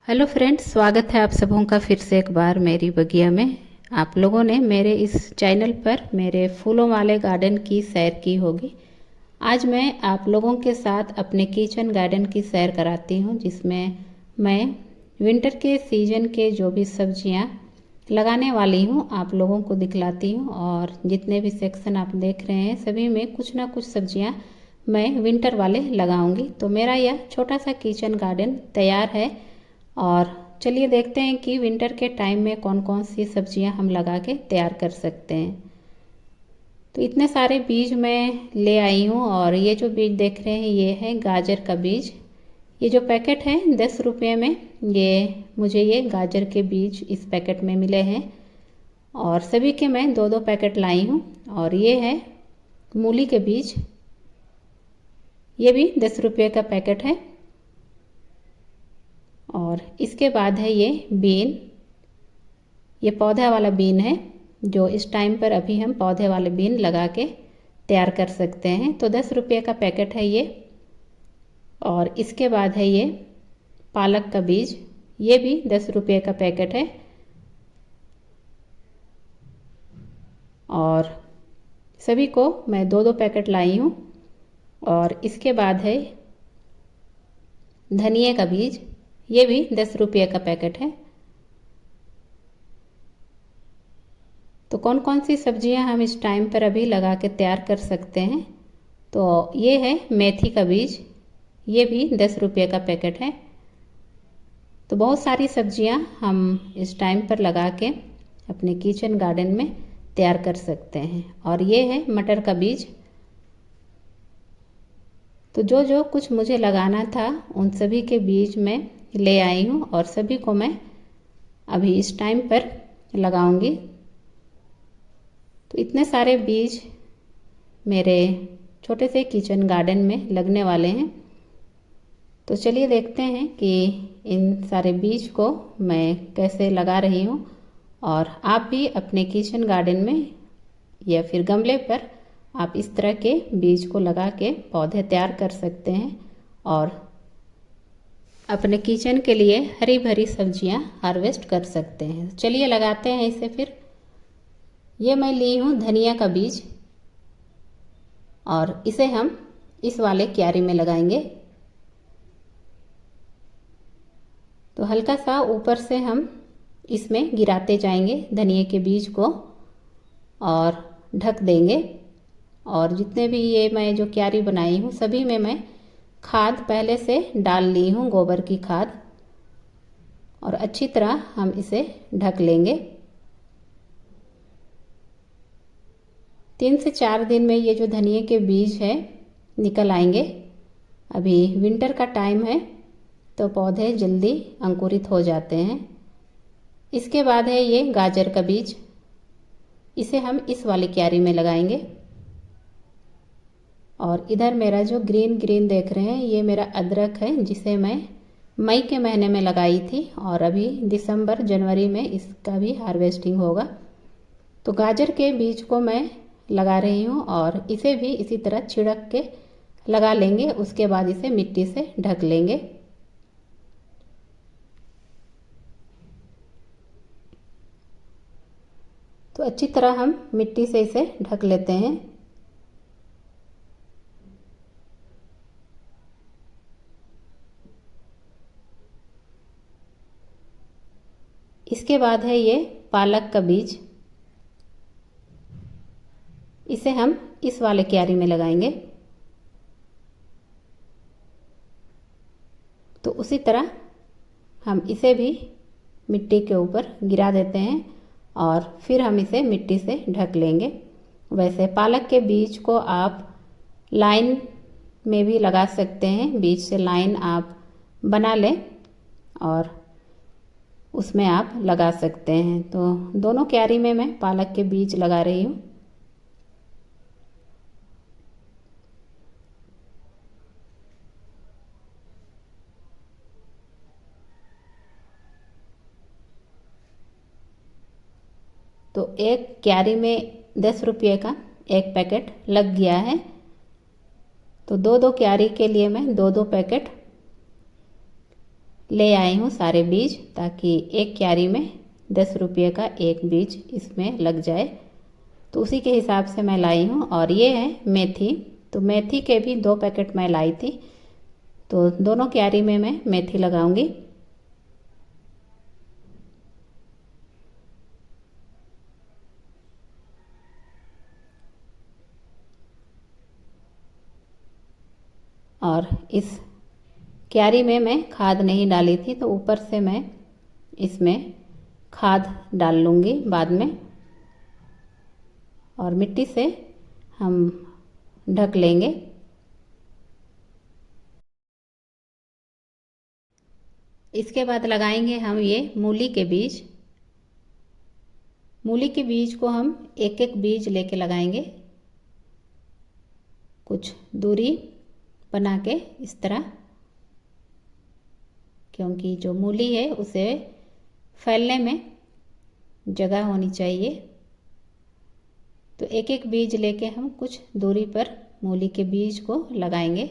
Hello friends, स्वागत है आप सबों का फिर से एक बार मेरी बगिया में। आप लोगों ने मेरे इस चैनल पर मेरे फूलों वाले गार्डन की सैर की होगी। आज मैं आप लोगों के साथ अपने किचन गार्डन की सैर कराती हूँ, जिसमें मैं विंटर के सीजन के जो भी सब्जियाँ लगाने वाली हूँ आप लोगों को दिखलाती हूँ। और जितने भी सेक्शन आप देख रहे हैं सभी में कुछ ना कुछ सब्जियाँ मैं विंटर वाले लगाऊंगी। तो मेरा यह छोटा सा किचन गार्डन तैयार है और चलिए देखते हैं कि विंटर के टाइम में कौन कौन सी सब्जियां हम लगा के तैयार कर सकते हैं। तो इतने सारे बीज मैं ले आई हूँ और ये जो बीज देख रहे हैं ये है गाजर का बीज। ये जो पैकेट है 10 रुपये में, ये मुझे ये गाजर के बीज इस पैकेट में मिले हैं और सभी के मैं 2-2 पैकेट लाई हूँ। और ये है मूली के बीज, ये भी 10 रुपये का पैकेट है। और इसके बाद है ये बीन, ये पौधा वाला बीन है जो इस टाइम पर अभी हम पौधे वाले बीन लगा के तैयार कर सकते हैं। तो 10 रुपये का पैकेट है ये। और इसके बाद है ये पालक का बीज, ये भी 10 रुपये का पैकेट है। और सभी को मैं 2-2 पैकेट लाई हूँ। और इसके बाद है धनिया का बीज, ये भी 10 रुपये का पैकेट है। तो कौन कौन सी सब्जियां हम इस टाइम पर अभी लगा के तैयार कर सकते हैं, तो ये है मेथी का बीज, ये भी 10 रुपये का पैकेट है। तो बहुत सारी सब्जियां हम इस टाइम पर लगा के अपने किचन गार्डन में तैयार कर सकते हैं। और ये है मटर का बीज। तो जो जो कुछ मुझे लगाना था उन सभी के बीज मैं ले आई हूँ और सभी को मैं अभी इस टाइम पर लगाऊंगी। तो इतने सारे बीज मेरे छोटे से किचन गार्डन में लगने वाले हैं। तो चलिए देखते हैं कि इन सारे बीज को मैं कैसे लगा रही हूँ। और आप भी अपने किचन गार्डन में या फिर गमले पर आप इस तरह के बीज को लगा के पौधे तैयार कर सकते हैं और अपने किचन के लिए हरी भरी सब्जियां हार्वेस्ट कर सकते हैं। चलिए लगाते हैं इसे फिर। ये मैं ली हूँ धनिया का बीज और इसे हम इस वाले क्यारी में लगाएंगे। तो हल्का सा ऊपर से हम इसमें गिराते जाएंगे धनिया के बीज को और ढक देंगे। और जितने भी ये मैं जो क्यारी बनाई हूँ सभी में मैं खाद पहले से डाल ली हूँ, गोबर की खाद। और अच्छी तरह हम इसे ढक लेंगे। 3 से 4 दिन में ये जो धनिया के बीज है निकल आएंगे। अभी विंटर का टाइम है तो पौधे जल्दी अंकुरित हो जाते हैं। इसके बाद है ये गाजर का बीज, इसे हम इस वाली क्यारी में लगाएंगे। और इधर मेरा जो ग्रीन ग्रीन देख रहे हैं ये मेरा अदरक है, जिसे मैं मई के महीने में लगाई थी और अभी दिसंबर जनवरी में इसका भी हार्वेस्टिंग होगा। तो गाजर के बीज को मैं लगा रही हूँ और इसे भी इसी तरह छिड़क के लगा लेंगे। उसके बाद इसे मिट्टी से ढक लेंगे। तो अच्छी तरह हम मिट्टी से इसे ढक लेते हैं। इसके बाद है ये पालक का बीज, इसे हम इस वाले क्यारी में लगाएंगे। तो उसी तरह हम इसे भी मिट्टी के ऊपर गिरा देते हैं और फिर हम इसे मिट्टी से ढक लेंगे। वैसे पालक के बीज को आप लाइन में भी लगा सकते हैं, बीज से लाइन आप बना लें और उसमें आप लगा सकते हैं। तो दोनों क्यारी में मैं पालक के बीज लगा रही हूँ। तो एक क्यारी में 10 रुपये का एक पैकेट लग गया है। तो 2-2 क्यारी के लिए मैं 2-2 पैकेट ले आई हूँ सारे बीज, ताकि एक क्यारी में 10 रुपये का एक बीज इसमें लग जाए। तो उसी के हिसाब से मैं लाई हूँ। और ये है मेथी, तो मेथी के भी 2 पैकेट मैं लाई थी, तो दोनों क्यारी में मैं मेथी लगाऊंगी। और इस क्यारी में मैं खाद नहीं डाली थी, तो ऊपर से मैं इसमें खाद डाल लूँगी बाद में। और मिट्टी से हम ढक लेंगे। इसके बाद लगाएंगे हम ये मूली के बीज। मूली के बीज को हम एक एक बीज लेके लगाएंगे, कुछ दूरी बना के इस तरह, क्योंकि जो मूली है उसे फैलने में जगह होनी चाहिए। तो एक एक बीज लेके हम कुछ दूरी पर मूली के बीज को लगाएंगे।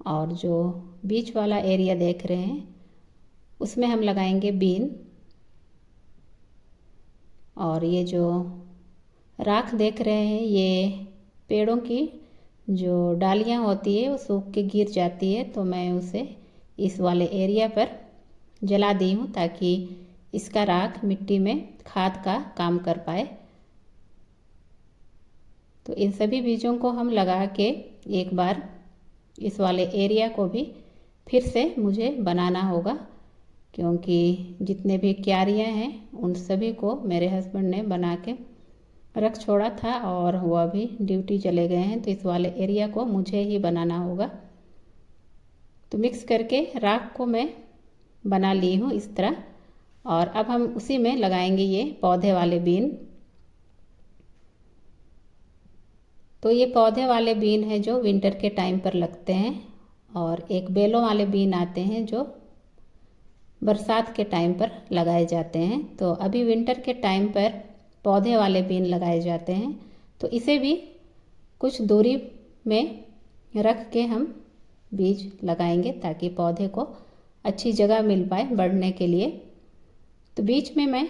और जो बीच वाला एरिया देख रहे हैं उसमें हम लगाएंगे बीन। और ये जो राख देख रहे हैं, ये पेड़ों की जो डालियां होती है वो सूख के गिर जाती है, तो मैं उसे इस वाले एरिया पर जला दी हूँ, ताकि इसका राख मिट्टी में खाद का काम कर पाए। तो इन सभी बीजों को हम लगा के एक बार इस वाले एरिया को भी फिर से मुझे बनाना होगा, क्योंकि जितने भी क्यारियाँ हैं उन सभी को मेरे हस्बैंड ने बना के रख छोड़ा था और वो अभी ड्यूटी चले गए हैं, तो इस वाले एरिया को मुझे ही बनाना होगा। तो मिक्स करके राख को मैं बना ली हूँ इस तरह। और अब हम उसी में लगाएंगे ये पौधे वाले बीन। तो ये पौधे वाले बीन है जो विंटर के टाइम पर लगते हैं, और एक बेलों वाले बीन आते हैं जो बरसात के टाइम पर लगाए जाते हैं। तो अभी विंटर के टाइम पर पौधे वाले बीन लगाए जाते हैं। तो इसे भी कुछ दूरी में रख के हम बीज लगाएंगे, ताकि पौधे को अच्छी जगह मिल पाए बढ़ने के लिए। तो बीच में मैं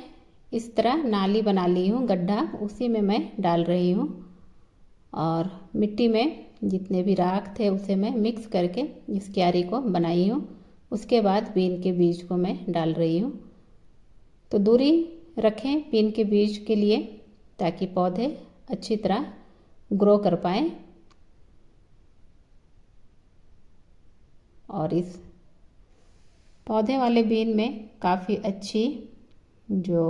इस तरह नाली बना ली हूँ, गड्ढा, उसी में मैं डाल रही हूँ। और मिट्टी में जितने भी राख थे उसे मैं मिक्स करके इस क्यारी को बनाई हूँ। उसके बाद बीन के बीज को मैं डाल रही हूँ। तो दूरी रखें बीन के बीज के लिए, ताकि पौधे अच्छी तरह ग्रो कर पाएँ। और इस पौधे वाले बीन में काफ़ी अच्छी जो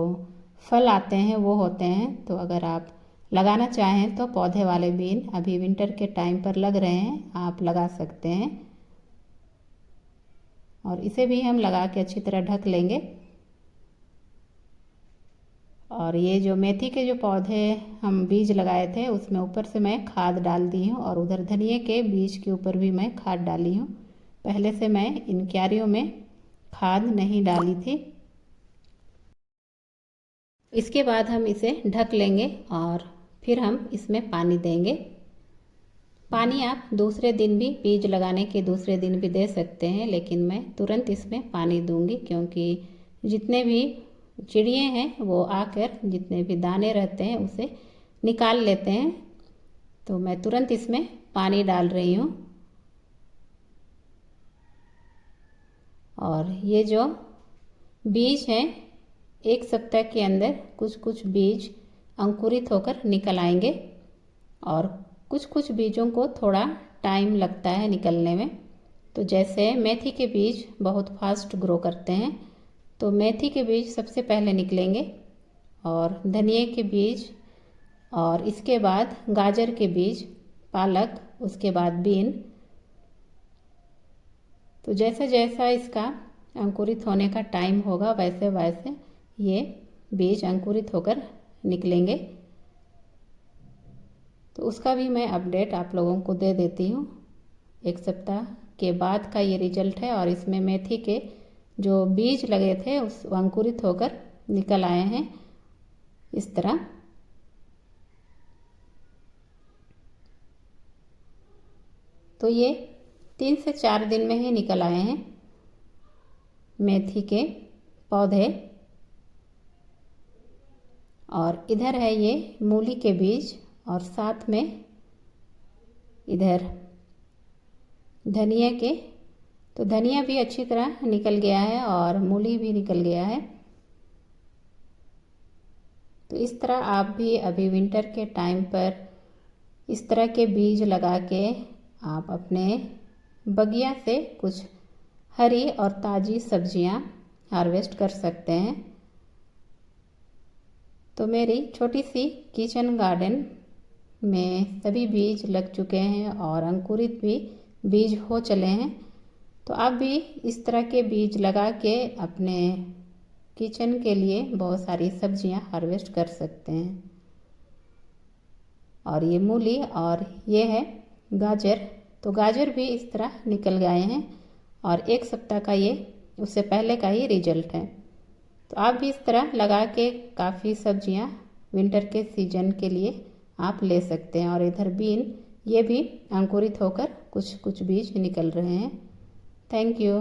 फल आते हैं वो होते हैं। तो अगर आप लगाना चाहें तो पौधे वाले बीन अभी विंटर के टाइम पर लग रहे हैं, आप लगा सकते हैं। और इसे भी हम लगा के अच्छी तरह ढक लेंगे। और ये जो मेथी के जो पौधे हम बीज लगाए थे उसमें ऊपर से मैं खाद डाल दी हूँ, और उधर धनिए के बीज के ऊपर भी मैं खाद डाली हूँ। पहले से मैं इन क्यारियों में खाद नहीं डाली थी। इसके बाद हम इसे ढक लेंगे और फिर हम इसमें पानी देंगे। पानी आप दूसरे दिन भी, बीज लगाने के दूसरे दिन भी दे सकते हैं, लेकिन मैं तुरंत इसमें पानी दूंगी, क्योंकि जितने भी चिड़िए हैं वो आकर जितने भी दाने रहते हैं उसे निकाल लेते हैं। तो मैं तुरंत इसमें पानी डाल रही हूँ। और ये जो बीज हैं, 1 सप्ताह के अंदर कुछ कुछ बीज अंकुरित होकर निकल आएंगे, और कुछ कुछ बीजों को थोड़ा टाइम लगता है निकलने में। तो जैसे मेथी के बीज बहुत फास्ट ग्रो करते हैं, तो मेथी के बीज सबसे पहले निकलेंगे, और धनिए के बीज, और इसके बाद गाजर के बीज, पालक, उसके बाद बीन। तो जैसे जैसा इसका अंकुरित होने का टाइम होगा वैसे वैसे ये बीज अंकुरित होकर निकलेंगे। तो उसका भी मैं अपडेट आप लोगों को दे देती हूँ। 1 सप्ताह के बाद का ये रिजल्ट है। और इसमें मेथी के जो बीज लगे थे उस अंकुरित होकर निकल आए हैं इस तरह। तो ये 3 से 4 दिन में ही निकल आए हैं मेथी के पौधे। और इधर है ये मूली के बीज और साथ में इधर धनिया के, तो धनिया भी अच्छी तरह निकल गया है और मूली भी निकल गया है। तो इस तरह आप भी अभी विंटर के टाइम पर इस तरह के बीज लगा के आप अपने बगिया से कुछ हरी और ताज़ी सब्जियां हार्वेस्ट कर सकते हैं। तो मेरी छोटी सी किचन गार्डन में सभी बीज लग चुके हैं और अंकुरित भी बीज हो चले हैं। तो आप भी इस तरह के बीज लगा के अपने किचन के लिए बहुत सारी सब्जियां हार्वेस्ट कर सकते हैं। और ये मूली और ये है गाजर, तो गाजर भी इस तरह निकल गए हैं और 1 सप्ताह का ये उससे पहले का ही रिजल्ट है। तो आप भी इस तरह लगा के काफ़ी सब्जियां विंटर के सीजन के लिए आप ले सकते हैं। और इधर बीन, ये भी अंकुरित होकर कुछ कुछ बीज निकल रहे हैं। Thank you.